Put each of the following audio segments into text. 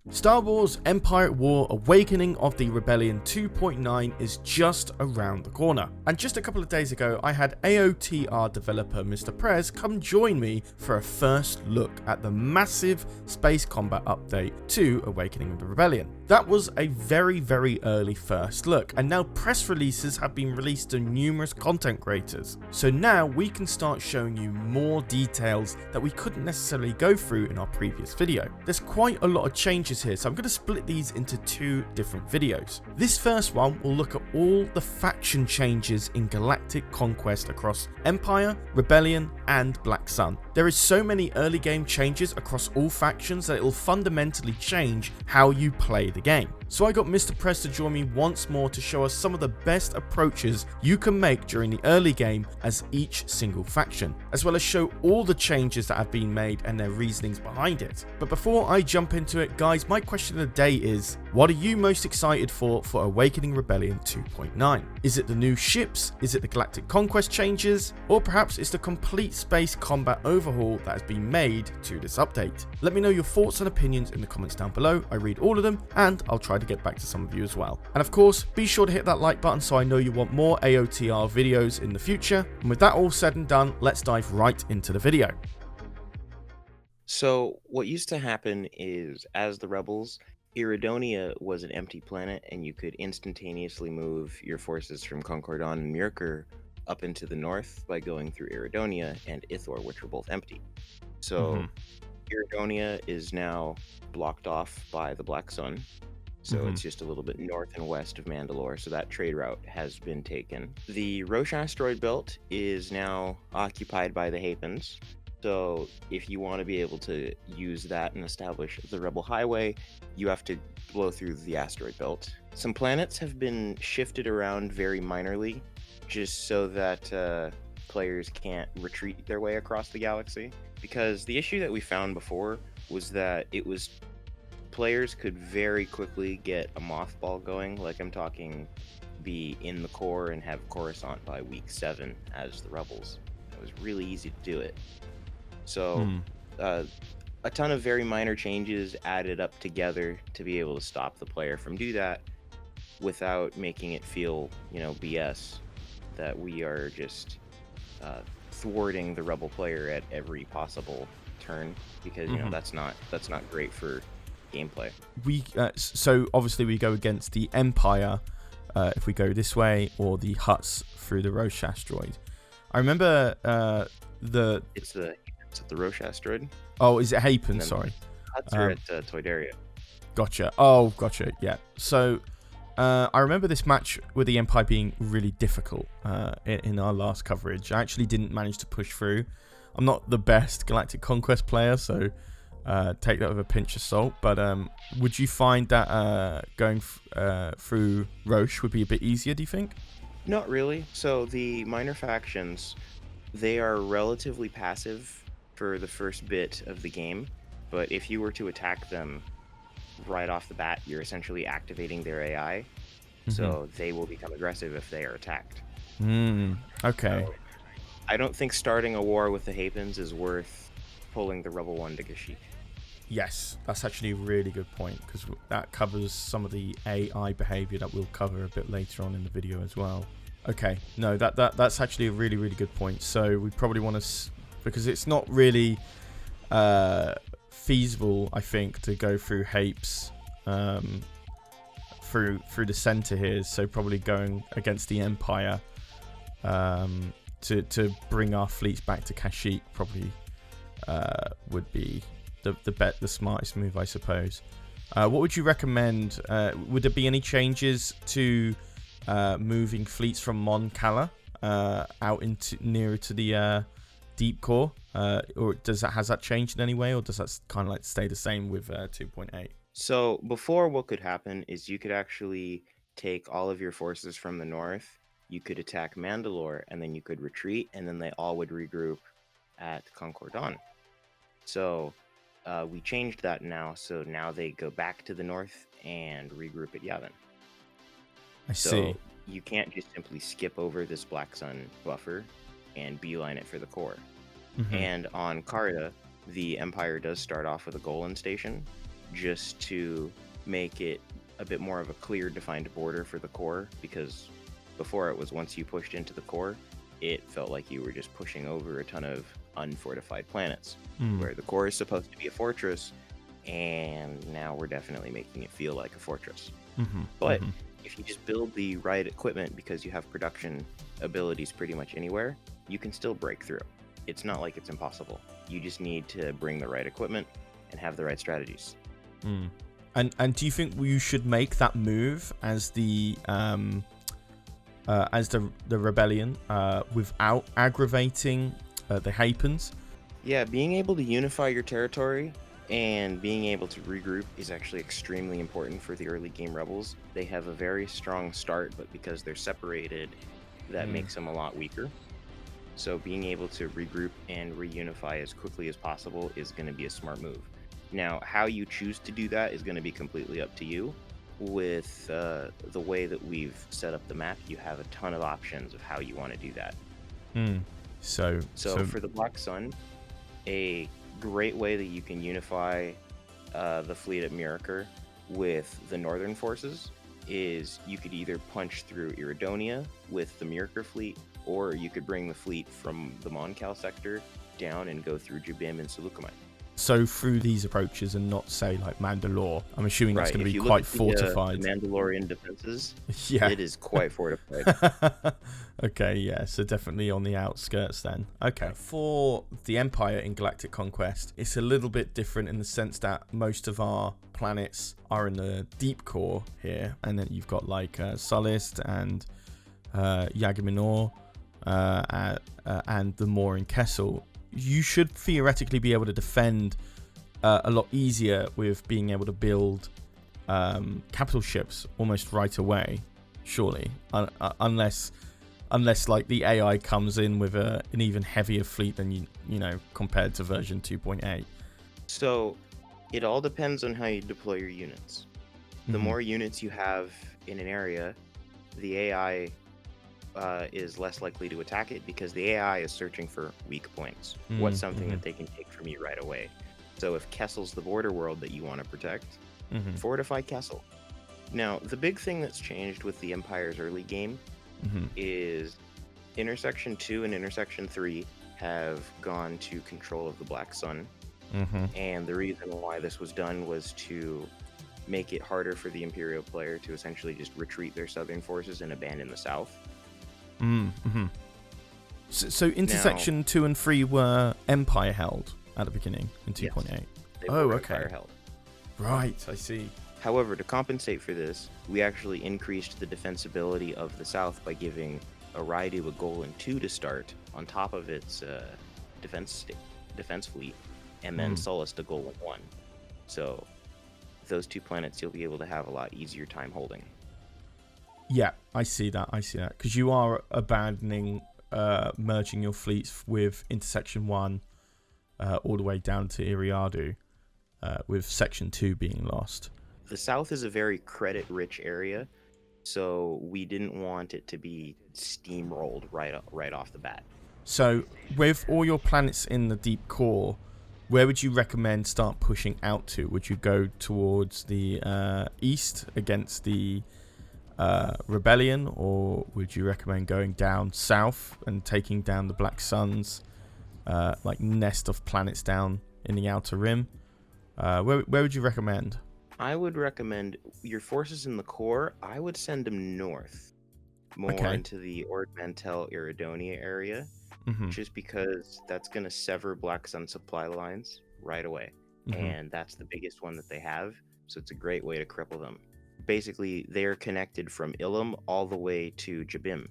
Star Wars Empire at War Awakening of the Rebellion 2.9 is just around the corner. And just a couple of days ago, I had AOTR developer Mr.Pres come join me for a first look at the massive space combat update to Awakening of the Rebellion. That was a very, very early first look, and now press releases have been released to numerous content creators. So now we can start showing you more details that we couldn't necessarily go through in our previous video. There's quite a lot of changes here, so I'm going to split these into two different videos. This first one will look at all the faction changes in Galactic Conquest across Empire, Rebellion, and Black Sun. There is so many early game changes across all factions that it will fundamentally change how you play the game. So I got Mr.Pres to join me once more to show us some of the best approaches you can make during the early game as each single faction, as well as show all the changes that have been made and their reasonings behind it. But before I jump into it, guys, my question of the day is, what are you most excited for Awakening Rebellion 2.9? Is it the new ships? Is it the Galactic Conquest changes? Or perhaps it's the complete space combat overhaul that has been made to this update? Let me know your thoughts and opinions in the comments down below. I read all of them and I'll try to get back to some of you as well. And of course, be sure to hit that like button so I know you want more AOTR videos in the future. And with that all said and done, let's dive right into the video. So what used to happen is, as the rebels, Iridonia was an empty planet, and you could instantaneously move your forces from Concordon and Myrkur up into the north by going through Iridonia and Ithor, which were both empty. So Iridonia is now blocked off by the Black Sun, so it's just a little bit north and west of Mandalore, so that trade route has been taken. The Roche asteroid belt is now occupied by the Hapans. So if you want to be able to use that and establish the Rebel Highway, you have to blow through the asteroid belt. Some planets have been shifted around very minorly, just so that players can't retreat their way across the galaxy. Because the issue that we found before was that players could very quickly get a mothball going, like I'm talking be in the core and have Coruscant by week 7 as the Rebels. It was really easy to do it. So a ton of very minor changes added up together to be able to stop the player from do that without making it feel, BS, that we are just thwarting the rebel player at every possible turn, because that's not great for gameplay. So obviously we go against the Empire if we go this way, or the Hutts through the Roche asteroid. I remember It's at the Roche asteroid. Oh, is it Hapen? Sorry. Hutts are at Toydaria. Gotcha. Oh, gotcha. Yeah. So I remember this match with the Empire being really difficult in our last coverage. I actually didn't manage to push through. I'm not the best Galactic Conquest player, so take that with a pinch of salt. But would you find that going through Roche would be a bit easier, do you think? Not really. So the minor factions, they are relatively passive for the first bit of the game, but if you were to attack them right off the bat, you're essentially activating their AI, so they will become aggressive if they are attacked. Okay. So I don't think starting a war with the Hapans is worth pulling the Rebel 1 to Kashyyyk. Yes, that's actually a really good point, because that covers some of the AI behavior that we'll cover a bit later on in the video as well. Okay, no, that's actually a really, really good point. So we probably want to, because it's not really feasible, I think, to go through Hapes through the center here. So probably going against the Empire to bring our fleets back to Kashyyyk probably would be the smartest move, I suppose. What would you recommend? Would there be any changes to moving fleets from Mon Cala out into nearer to the deep core, or has that changed in any way, or does that kind of like stay the same with 2.8? So before, what could happen is you could actually take all of your forces from the north, you could attack Mandalore, and then you could retreat, and then they all would regroup at Concordon. So we changed that now, so now they go back to the north and regroup at Yavin. I see. You can't just simply skip over this Black Sun buffer and beeline it for the core. And on Carta, the Empire does start off with a Golan station, just to make it a bit more of a clear defined border for the core, because before it was once you pushed into the core, it felt like you were just pushing over a ton of unfortified planets, where the core is supposed to be a fortress, and now we're definitely making it feel like a fortress. But if you just build the right equipment, because you have production abilities pretty much anywhere, you can still break through. It's not like it's impossible. You just need to bring the right equipment and have the right strategies. And do you think you should make that move as the rebellion without aggravating the Hapens? Yeah, being able to unify your territory and being able to regroup is actually extremely important for the early game rebels. They have a very strong start, but because they're separated, that makes them a lot weaker. So being able to regroup and reunify as quickly as possible is going to be a smart move. Now, how you choose to do that is going to be completely up to you. With the way that we've set up the map, you have a ton of options of how you want to do that. So for the Black Sun, a great way that you can unify the fleet at Miraker with the northern forces is you could either punch through Iridonia with the Miraker fleet, or you could bring the fleet from the Moncal sector down and go through Jabim and Seleucumite. So through these approaches, and not say like Mandalore, I'm assuming that's going to be quite fortified. The Mandalorian defenses, yeah, it is quite fortified. Okay, yeah, so definitely on the outskirts then. Okay, for the Empire in Galactic Conquest, it's a little bit different in the sense that most of our planets are in the deep core here, and then you've got like Sullust and Yagminor and the Moor in Kessel. You should theoretically be able to defend a lot easier with being able to build capital ships almost right away, surely, unless like the AI comes in with an even heavier fleet than you know compared to version 2.8. So it all depends on how you deploy your units. The more units you have in an area, the AI is less likely to attack it, because the AI is searching for weak points. What's something that they can take from you right away? So if Kessel's the border world that you want to protect, fortify Kessel. Now, the big thing that's changed with the Empire's early game is Intersection 2 and Intersection 3 have gone to control of the Black Sun. And the reason why this was done was to make it harder for the Imperial player to essentially just retreat their southern forces and abandon the south. So Intersection 2 and 3 were Empire held at the beginning in 2.8. Yes, oh, okay. Empire held. Right, I see. However, to compensate for this, we actually increased the defensibility of the south by giving Aridu a Golan 2 to start on top of its defense fleet, and then Sullust a Golan 1. So those two planets you'll be able to have a lot easier time holding. Yeah, I see that. Because you are abandoning merging your fleets with Intersection 1 all the way down to Iriadu, with Section 2 being lost. The south is a very credit-rich area, so we didn't want it to be steamrolled right off the bat. So, with all your planets in the deep core, where would you recommend start pushing out to? Would you go towards the east against the Rebellion, or would you recommend going down south and taking down the Black Sun's like nest of planets down in the Outer Rim? Where would you recommend? I would recommend your forces in the core. I would send them north, more into the Ord Mantell Iridonia area, just because that's going to sever Black Sun supply lines right away, and that's the biggest one that they have. So it's a great way to cripple them. Basically, they're connected from Ilum all the way to Jabim,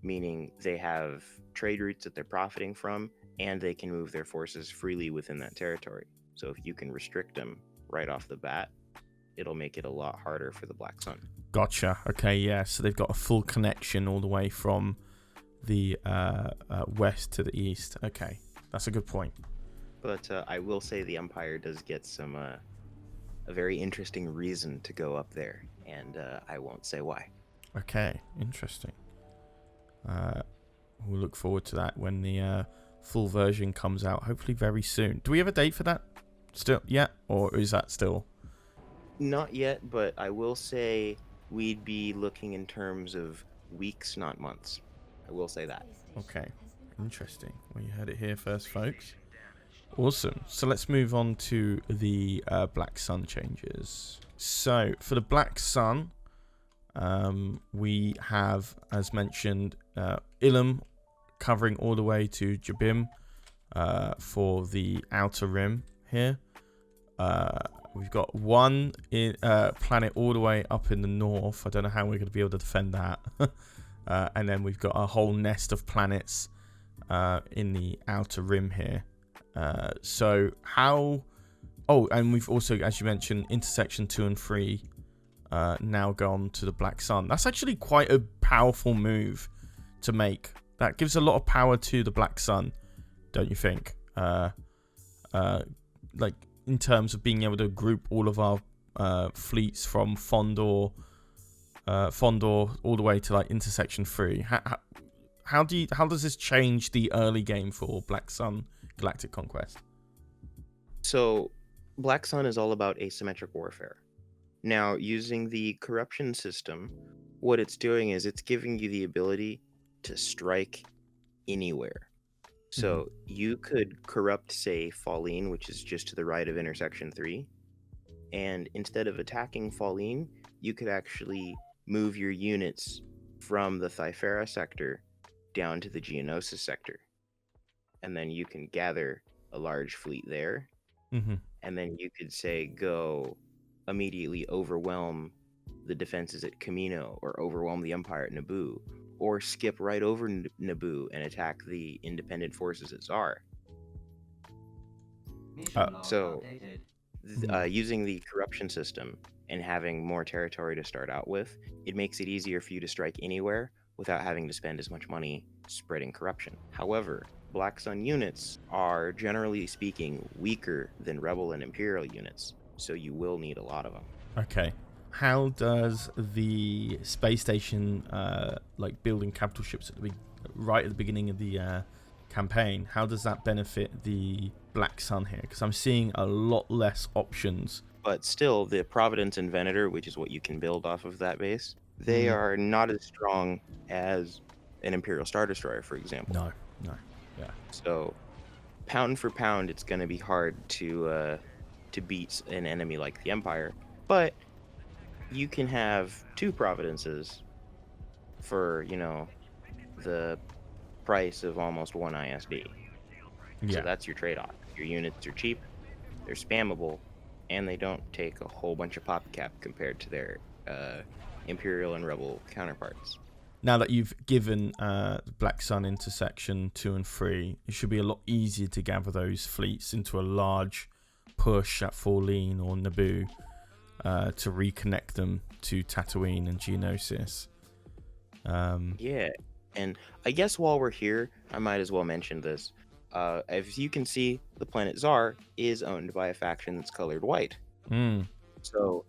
meaning they have trade routes that they're profiting from, and they can move their forces freely within that territory. So if you can restrict them right off the bat, it'll make it a lot harder for the Black Sun. Gotcha. Okay, yeah. So they've got a full connection all the way from the west to the east. Okay, that's a good point. But I will say the Empire does get some a very interesting reason to go up there, and I won't say why. Okay, interesting. We'll look forward to that when the full version comes out, hopefully very soon. Do we have a date for that, still yet, or is that still? Not yet, but I will say we'd be looking in terms of weeks, not months. I will say that. Okay, interesting. Well, you heard it here first, folks. Awesome. So let's move on to the Black Sun changes. So for the Black Sun, we have, as mentioned, Ilum covering all the way to Jabim for the outer rim here. We've got one planet all the way up in the north. I don't know how we're going to be able to defend that. And then we've got a whole nest of planets in the outer rim here. So how... Oh, and we've also, as you mentioned, intersection 2 and 3 now gone to the Black Sun. That's actually quite a powerful move to make. That gives a lot of power to the Black Sun, don't you think? Like, in terms of being able to group all of our fleets from Fondor all the way to like intersection 3. How does this change the early game for Black Sun Galactic Conquest? So Black Sun is all about asymmetric warfare. Now, using the corruption system, what it's doing is it's giving you the ability to strike anywhere. So you could corrupt, say, Falleen, which is just to the right of intersection 3, and instead of attacking Falleen, you could actually move your units from the Thyphera sector down to the Geonosis sector. And then you can gather a large fleet there. And then you could, say, go immediately overwhelm the defenses at Camino, or overwhelm the Empire at Naboo, or skip right over Naboo and attack the independent forces at Zar. Using the corruption system and having more territory to start out with, it makes it easier for you to strike anywhere without having to spend as much money spreading corruption. However, Black Sun units are, generally speaking, weaker than Rebel and Imperial units, so you will need a lot of them. Okay. How does the space station, like building capital ships right at the beginning of the campaign, how does that benefit the Black Sun here? Because I'm seeing a lot less options. But still, the Providence and Venator, which is what you can build off of that base, they are not as strong as an Imperial Star Destroyer, for example. No. Yeah. So, pound for pound, it's going to be hard to beat an enemy like the Empire. But you can have 2 Providences for, the price of almost 1 ISD. Yeah. So that's your trade-off. Your units are cheap, they're spammable, and they don't take a whole bunch of pop cap compared to their Imperial and Rebel counterparts. Now that you've given Black Sun intersection 2 and 3, it should be a lot easier to gather those fleets into a large push at Falleen or Naboo to reconnect them to Tatooine and Geonosis. Yeah, and I guess while we're here, I might as well mention this. As you can see, the planet Zar is owned by a faction that's colored white. So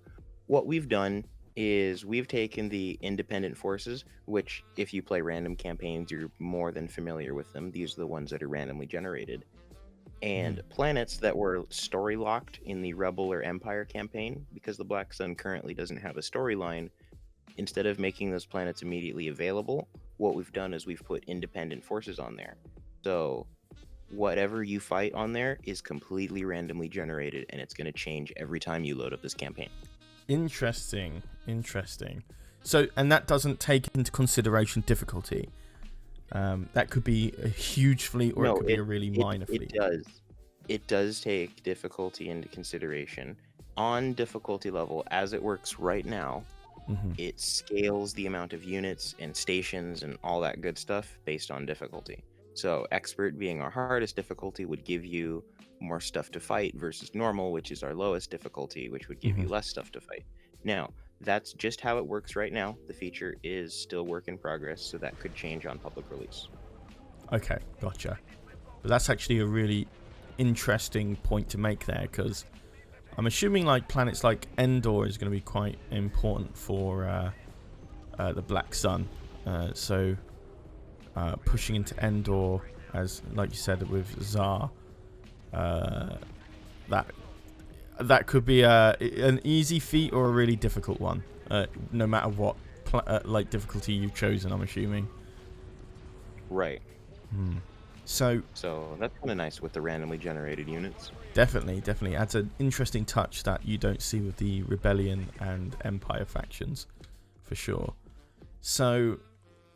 what we've done is we've taken the independent forces, which if you play random campaigns, you're more than familiar with them. These are the ones that are randomly generated. And planets that were story locked in the Rebel or Empire campaign, because the Black Sun currently doesn't have a storyline, instead of making those planets immediately available, what we've done is we've put independent forces on there. So whatever you fight on there is completely randomly generated, and it's going to change every time you load up this campaign. Interesting. So, and that doesn't take into consideration difficulty. That could be a huge fleet, or it could be a really minor fleet. It does take difficulty into consideration. On difficulty level, as it works right now, it scales the amount of units and stations and all that good stuff based on difficulty. So expert being our hardest difficulty would give you more stuff to fight versus normal, which is our lowest difficulty, which would give you less stuff to fight. Now, that's just how it works right now. The feature is still work in progress, so that could change on public release. Okay, gotcha. But that's actually a really interesting point to make there, because I'm assuming like planets like Endor is going to be quite important for the Black Sun. So pushing into Endor, as like you said with Zar, that that could be an easy feat or a really difficult one, no matter what like difficulty you've chosen, I'm assuming. Right. So that's kind of nice with the randomly generated units. Definitely adds an interesting touch that you don't see with the Rebellion and Empire factions, for sure. So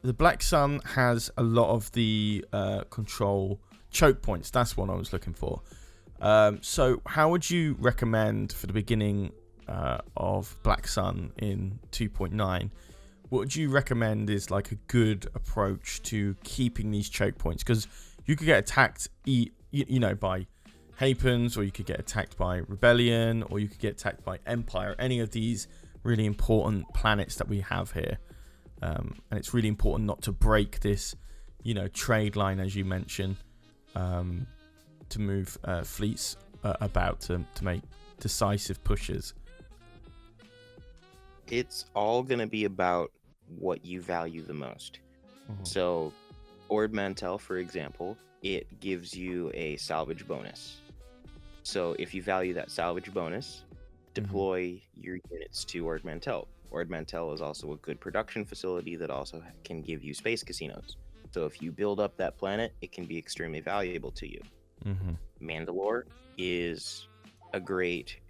the Black Sun has a lot of the control choke points. That's what I was looking for. So how would you recommend for the beginning of Black Sun in 2.9? What would you recommend is like a good approach to keeping these choke points? Because you could get attacked, by Hapens, or you could get attacked by Rebellion, or you could get attacked by Empire. Any of these really important planets that we have here, and it's really important not to break this, trade line, as you mentioned, to move fleets about to make decisive pushes. It's all going to be about what you value the most. So Ord Mantell, for example, it gives you a salvage bonus. So if you value that salvage bonus, deploy your units to Ord Mantell. Ord Mantell is also a good production facility that also can give you space casinos. So if you build up that planet, it can be extremely valuable to you. Mandalore is a great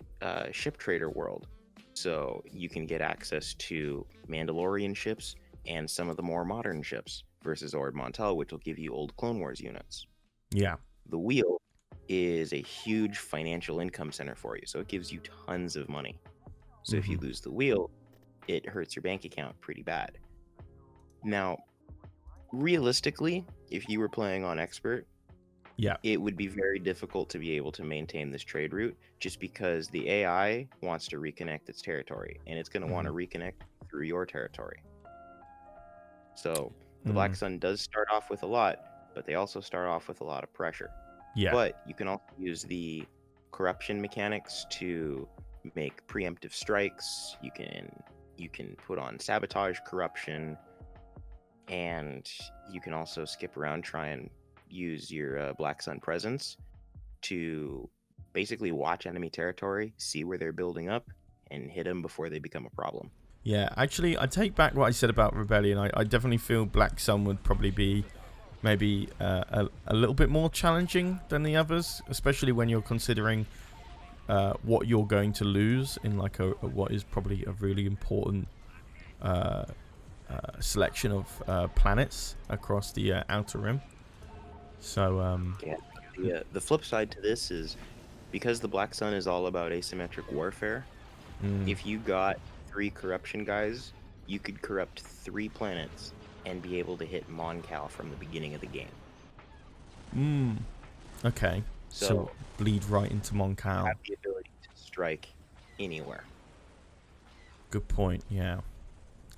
ship trader world. So you can get access to Mandalorian ships and some of the more modern ships versus Ord Mantell, which will give you old Clone Wars units. Yeah. The Wheel is a huge financial income center for you. So it gives you tons of money. So if you lose the Wheel, it hurts your bank account pretty bad. Now, realistically, if you were playing on Expert, it would be very difficult to be able to maintain this trade route just because the AI wants to reconnect its territory, and it's going to want to reconnect through your territory. So the Black Sun does start off with a lot, but they also start off with a lot of pressure. But you can also use the corruption mechanics to make preemptive strikes. You can put on sabotage corruption, and you can also skip around, try and use your Black Sun presence to basically watch enemy territory, see where they're building up, and hit them before they become a problem. Yeah, actually, I take back what I said about Rebellion. I definitely feel Black Sun would probably be maybe a little bit more challenging than the others, especially when you're considering what you're going to lose in like what is probably a really important selection of planets across the Outer Rim. So the flip side to this is because the Black Sun is all about asymmetric warfare. If you got 3 corruption guys, you could corrupt 3 planets and be able to hit Mon Cal from the beginning of the game. Okay. So bleed right into Mon Cal. Have the ability to strike anywhere. Good point. Yeah.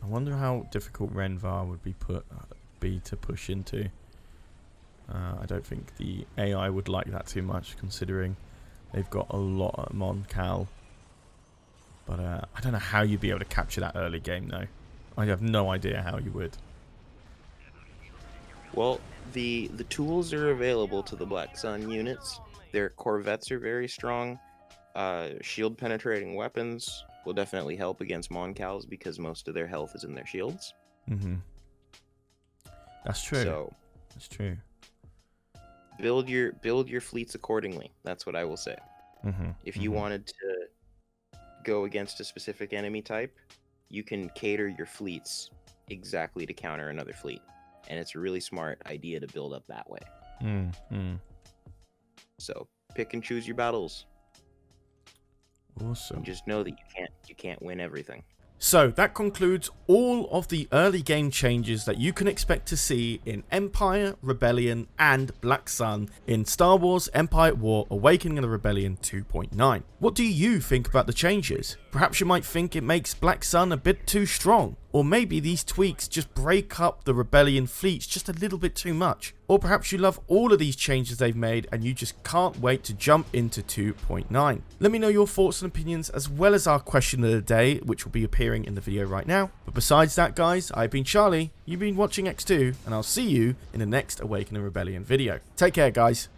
I wonder how difficult Renvar would be to push into. I don't think the AI would like that too much, considering they've got a lot at Mon Cal. But I don't know how you'd be able to capture that early game, though. I have no idea how you would. Well, the tools are available to the Black Sun units. Their corvettes are very strong. Shield penetrating weapons will definitely help against Mon Cals because most of their health is in their shields. That's true. So that's true. Build your fleets accordingly. That's what I will say. If you wanted to go against a specific enemy type, you can cater your fleets exactly to counter another fleet, and it's a really smart idea to build up that way. So pick and choose your battles. Awesome. And just know that you can't win everything. So that concludes all of the early game changes that you can expect to see in Empire, Rebellion, and Black Sun in Star Wars Empire at War Awakening of the Rebellion 2.9. What do you think about the changes? Perhaps you might think it makes Black Sun a bit too strong, or maybe these tweaks just break up the Rebellion fleets just a little bit too much. Or perhaps you love all of these changes they've made and you just can't wait to jump into 2.9. Let me know your thoughts and opinions, as well as our question of the day, which will be appearing in the video right now. But besides that, guys, I've been Charlie, you've been watching EcksToo, and I'll see you in the next Awakening Rebellion video. Take care, guys.